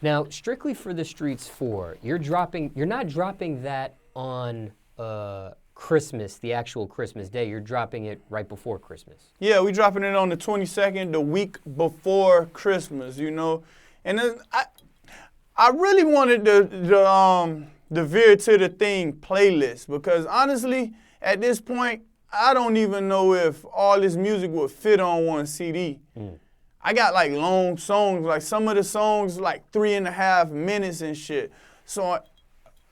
Now, Strictly for the Streets 4, you're not dropping that on Christmas, the actual Christmas day. You're dropping it right before Christmas. Yeah, we dropping it on the 22nd, the week before Christmas, you know. And then I really wanted the veer to the thing playlist because honestly, at this point, I don't even know if all this music would fit on one CD. I got like long songs, like some of the songs like 3.5 minutes and shit. So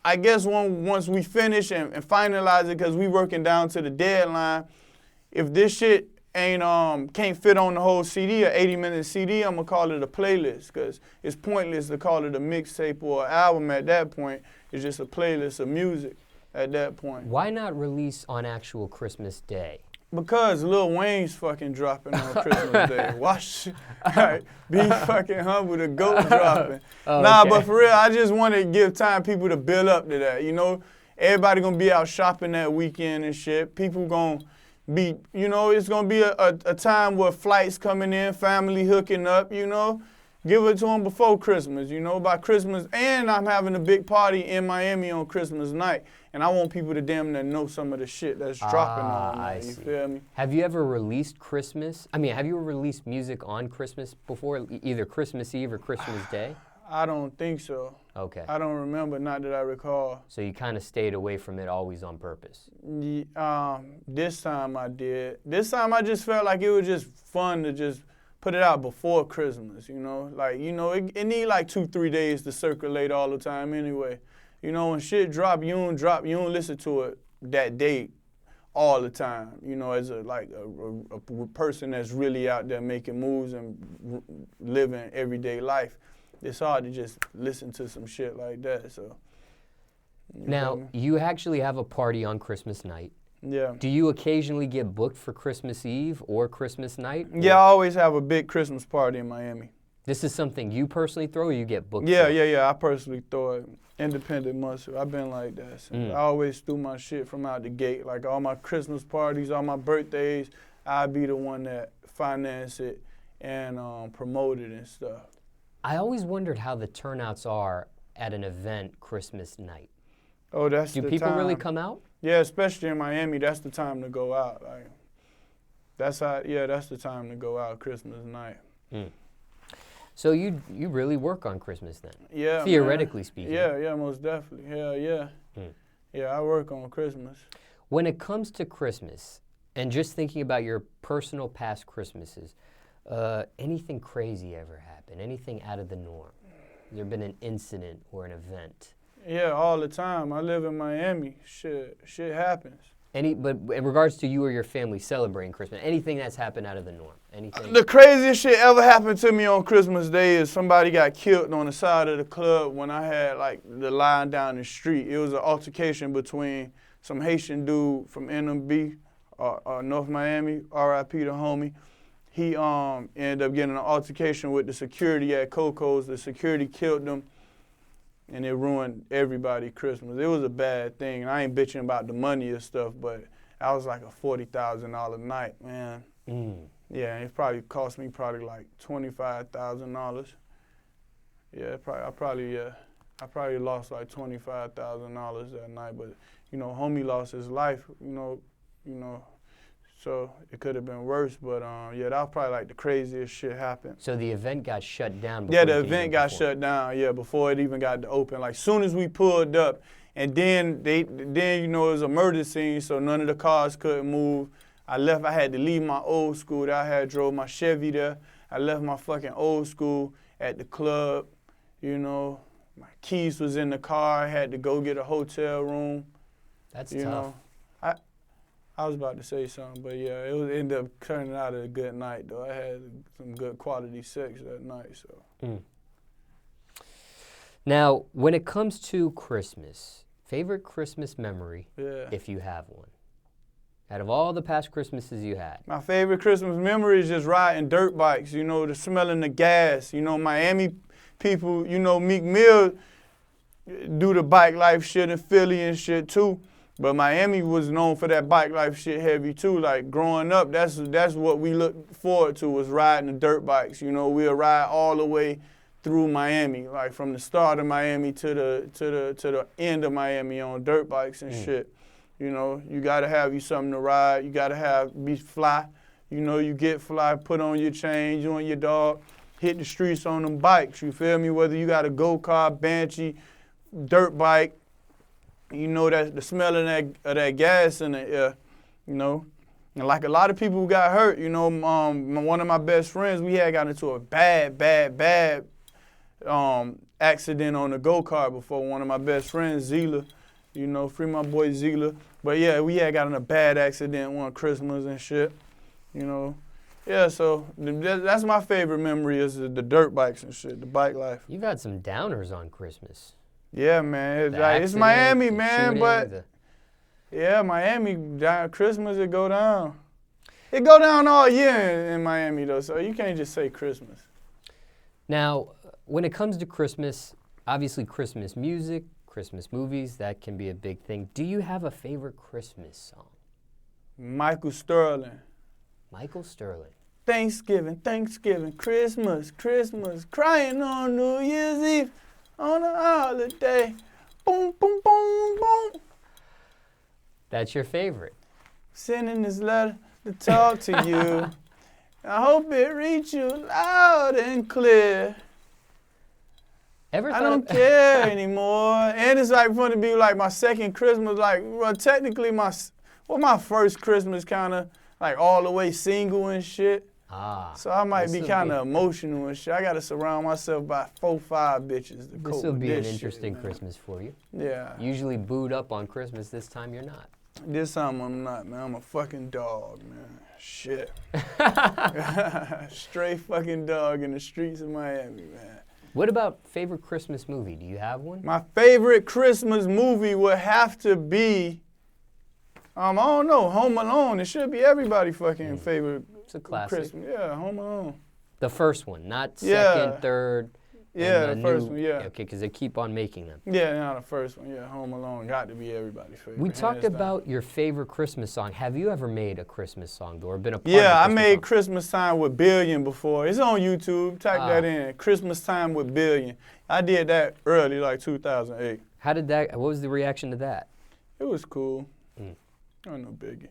I guess once we finish and finalize it, because we working down to the deadline, if this shit can't fit on the whole CD, a 80-minute CD, I'm going to call it a playlist because it's pointless to call it a mixtape or an album at that point. It's just a playlist of music at that point. Why not release on actual Christmas Day? Because Lil Wayne's fucking dropping on Christmas Day. Watch, be fucking humble, the GOAT dropping. Okay. But for real, I just want to give time people to build up to that, you know? Everybody going to be out shopping that weekend and shit. People going to be, you know, it's going to be a time where flights coming in, family hooking up, you know? Give it to them before Christmas, you know, by Christmas. And I'm having a big party in Miami on Christmas night. And I want people to damn near know some of the shit that's dropping on there, you feel me? Have you ever released have you ever released music on Christmas before, either Christmas Eve or Christmas Day? I don't think so. Okay. I don't remember, not that I recall. So you kind of stayed away from it always on purpose? This time I did. This time I just felt like it was just fun to just put it out before Christmas, you know? Like, you know, it need like 2-3 days to circulate all the time anyway. You know, when shit drop, you don't listen to it that day all the time, you know, as a person that's really out there making moves and living everyday life. It's hard to just listen to some shit like that, so. Now, you actually have a party on Christmas night. Yeah. Do you occasionally get booked for Christmas Eve or Christmas night? Yeah, I always have a big Christmas party in Miami. This is something you personally throw or you get booked for? Yeah, I personally throw it. Independent muscle. I've been like that. So I always do my shit from out the gate. Like all my Christmas parties, all my birthdays, I be the one that finance it and promote it and stuff. I always wondered how the turnouts are at an event Christmas night. Oh, that's the time. Do people really come out? Yeah, especially in Miami, that's the time to go out. Like, that's the time to go out Christmas night. So you really work on Christmas then? Yeah, theoretically speaking. Yeah, most definitely. Hell yeah. Yeah, I work on Christmas. When it comes to Christmas, and just thinking about your personal past Christmases, anything crazy ever happen? Anything out of the norm? Has there been an incident or an event? Yeah, all the time. I live in Miami. Shit happens. But in regards to you or your family celebrating Christmas, anything that's happened out of the norm? Anything? The craziest shit ever happened to me on Christmas Day is somebody got killed on the side of the club when I had like the line down the street. It was an altercation between some Haitian dude from NMB, North Miami, R.I.P. the homie. He ended up getting an altercation with the security at Coco's. The security killed them. And it ruined everybody's Christmas. It was a bad thing. And I ain't bitching about the money and stuff, but that was like a $40,000 night, man. Yeah, it probably cost me like $25,000. Yeah, I probably lost like $25,000 that night. But you know, homie lost his life. You know. So it could have been worse, but yeah, that was probably like the craziest shit happened. So the event got shut down before? Yeah, the event got shut down, yeah, before it even got to open. Like, soon as we pulled up, and then you know, it was a murder scene, so none of the cars couldn't move. I had to leave my old school that I had drove my Chevy there. I left my fucking old school at the club, you know. My keys was in the car. I had to go get a hotel room. That's tough. Know. I was about to say something, but yeah, it ended up turning out a good night, though. I had some good quality sex that night, so. Now, when it comes to Christmas, favorite Christmas memory, if you have one? Out of all the past Christmases you had. My favorite Christmas memory is just riding dirt bikes, you know, the smelling the gas. You know, Miami people, you know, Meek Mill do the bike life shit in Philly and shit, too. But Miami was known for that bike life shit heavy too. Like growing up, that's what we looked forward to, was riding the dirt bikes. You know, we'll ride all the way through Miami, like from the start of Miami to the end of Miami on dirt bikes and shit. You know, you gotta have you something to ride. You gotta be fly. You know, you get fly, put on your chain, you and your dog, hit the streets on them bikes. You feel me? Whether you got a go-kart, Banshee, dirt bike, you know that the smell of that gas in the air. You know, and like a lot of people who got hurt. You know, one of my best friends, we had got into a bad accident on a go-kart before. One of my best friends, Zila. You know, free my boy Zila. But yeah, we had got in a bad accident one Christmas and shit. You know, yeah, so that's my favorite memory is the dirt bikes and shit, the bike life. You've had some downers on Christmas. Yeah, man. It's Miami, man, but yeah, Miami, Christmas, it go down. It go down all year in Miami, though, so you can't just say Christmas. Now, when it comes to Christmas, obviously Christmas music, Christmas movies, that can be a big thing. Do you have a favorite Christmas song? Michael Sterling. Michael Sterling. Thanksgiving, Christmas, crying on New Year's Eve, on a holiday. Boom, boom, boom, boom. That's your favorite. Sending this letter to talk to you. I hope it reaches you loud and clear. I don't care anymore. And it's like going to be like my second Christmas, like, well, technically my first Christmas kind of like all the way single and shit. So I might be kind of emotional and shit. I got to surround myself by 4, 5 bitches to cope with this shit. This will be an interesting Christmas for you. Yeah. Usually booed up on Christmas. This time you're not. This time I'm not, man. I'm a fucking dog, man. Shit. Straight fucking dog in the streets of Miami, man. What about favorite Christmas movie? Do you have one? My favorite Christmas movie would have to be, I don't know, Home Alone. It should be everybody's fucking favorite. It's a classic. Christmas. Yeah, Home Alone. The first one, not second, third. Yeah, the first one, yeah. Okay, because they keep on making them. Yeah, no, the first one, yeah. Home Alone got to be everybody's favorite. We talked about your favorite Christmas song. Have you ever made a Christmas song or been a part of a Yeah, I Christmas made song? Christmas Time with Billion before. It's on YouTube. Type that in. Christmas Time with Billion. I did that early, like 2008. How did that, what was the reaction to that? It was cool. Oh, no biggie.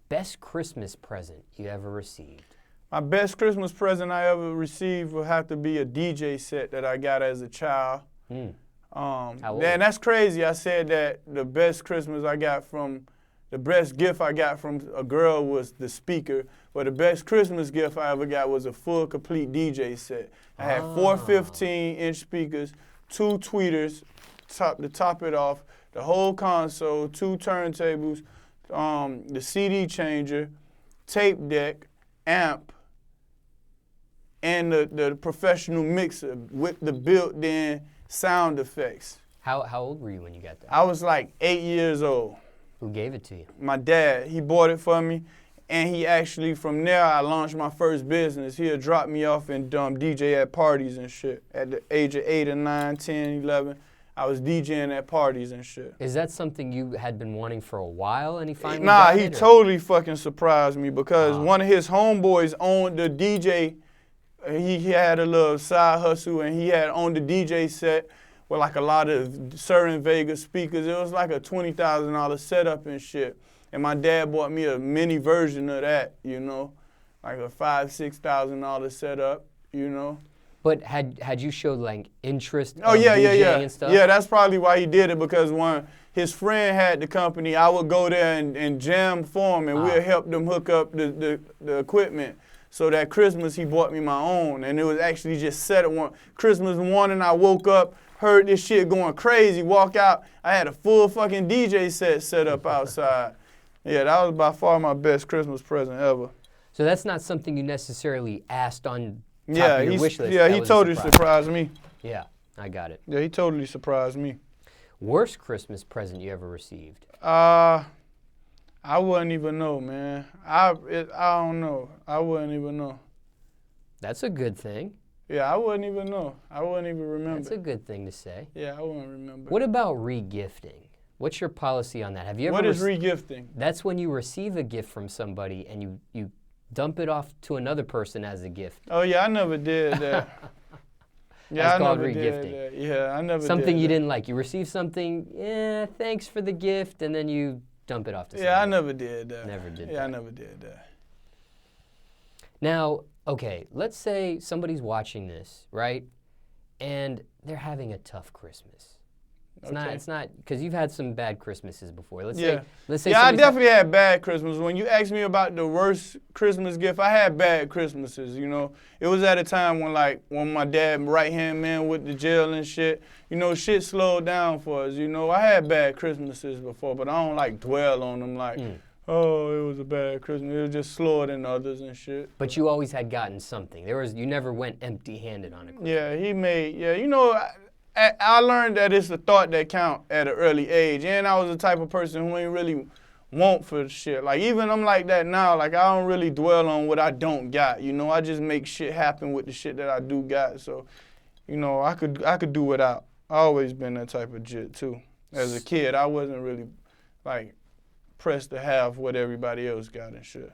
Best Christmas present you ever received? My best Christmas present I ever received would have to be a DJ set that I got as a child. How old? And that's crazy. I said that the best Christmas I got from, the best gift I got from a girl was the speaker, but the best Christmas gift I ever got was a full, complete DJ set. I had 4 15-inch speakers, 2 tweeters to top it off, the whole console, 2 turntables, the CD changer, tape deck, amp, and the professional mixer with the built-in sound effects. How old were you when you got that? I was like 8 years old. Who gave it to you? My dad. He bought it for me, and he actually, from there, I launched my first business. He had dropped me off and DJ at parties and shit. At the age of 8 or 9, 10, 11, I was DJing at parties and shit. Is that something you had been wanting for a while, and he finally Nah, got he it, totally fucking surprised me because one of his homeboys owned the DJ. He had a little side hustle, and he had owned the DJ set with like a lot of certain Vegas speakers. It was like a $20,000 setup and shit. And my dad bought me a mini version of that, you know, like a $5,000, $6,000 setup, you know. But had you showed like interest in DJing and stuff? Yeah, that's probably why he did it, because when his friend had the company, I would go there and jam for him, and we'd help them hook up the equipment. So that Christmas, he bought me my own, and it was actually just set at one. Christmas morning, I woke up, heard this shit going crazy, walk out, I had a full fucking DJ set up outside. Yeah, that was by far my best Christmas present ever. So that's not something you necessarily asked on top of your wish list. Yeah, he totally surprised me. Yeah, I got it. Yeah, he totally surprised me. Worst Christmas present you ever received? I wouldn't even know, man. I don't know. I wouldn't even know. That's a good thing. Yeah, I wouldn't even know. I wouldn't even remember. That's a good thing to say. Yeah, I wouldn't remember. What about re-gifting? What's your policy on that? Have you ever? What is re-gifting? That's when you receive a gift from somebody and you dump it off to another person as a gift. Oh yeah, I never did that. Yeah, That's I called never regifting. did that. Yeah, I never Something did you that. didn't like. You received something, thanks for the gift, and then you dump it off to Yeah, I somebody. never did that. Never did Yeah, that. I never did that. Now, okay, let's say somebody's watching this, right? And they're having a tough Christmas. It's not, because you've had some bad Christmases before. Let's say Yeah, I somebody's definitely had bad Christmas. When you asked me about the worst Christmas gift, I had bad Christmases, you know. It was at a time when my dad, right-hand man, went to jail and shit, you know, shit slowed down for us, you know. I had bad Christmases before, but I don't, like, dwell on them like, oh, it was a bad Christmas. It was just slower than others and shit. But you always had gotten something. You never went empty-handed on a Christmas. Yeah, you know, I learned that it's the thought that count at an early age, and I was the type of person who ain't really want for shit. Like, even I'm like that now, like, I don't really dwell on what I don't got, you know. I just make shit happen with the shit that I do got, so, you know, I could do without. I always been that type of jit, too. As a kid, I wasn't really, like, pressed to have what everybody else got and shit.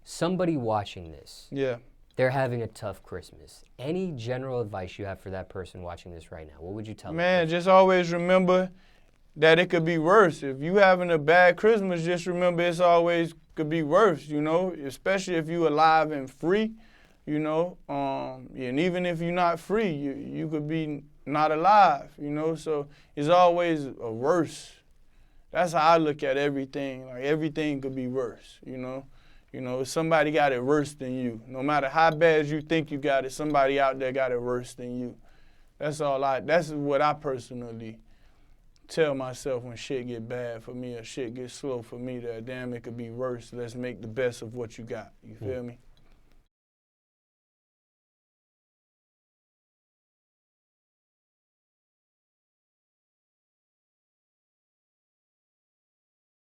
Somebody watching this. Yeah. They're having a tough Christmas. Any general advice you have for that person watching this right now? What would you tell them? Man, just always remember that it could be worse. If you having a bad Christmas, just remember it's always could be worse, you know, especially if you alive and free, you know. And even if you're not free, you could be not alive, you know. So it's always a worse. That's how I look at everything. Like, everything could be worse, you know. You know, somebody got it worse than you. No matter how bad you think you got it, somebody out there got it worse than you. That's what I personally tell myself when shit get bad for me or shit get slow for me, that damn, it could be worse. Let's make the best of what you got. You feel me?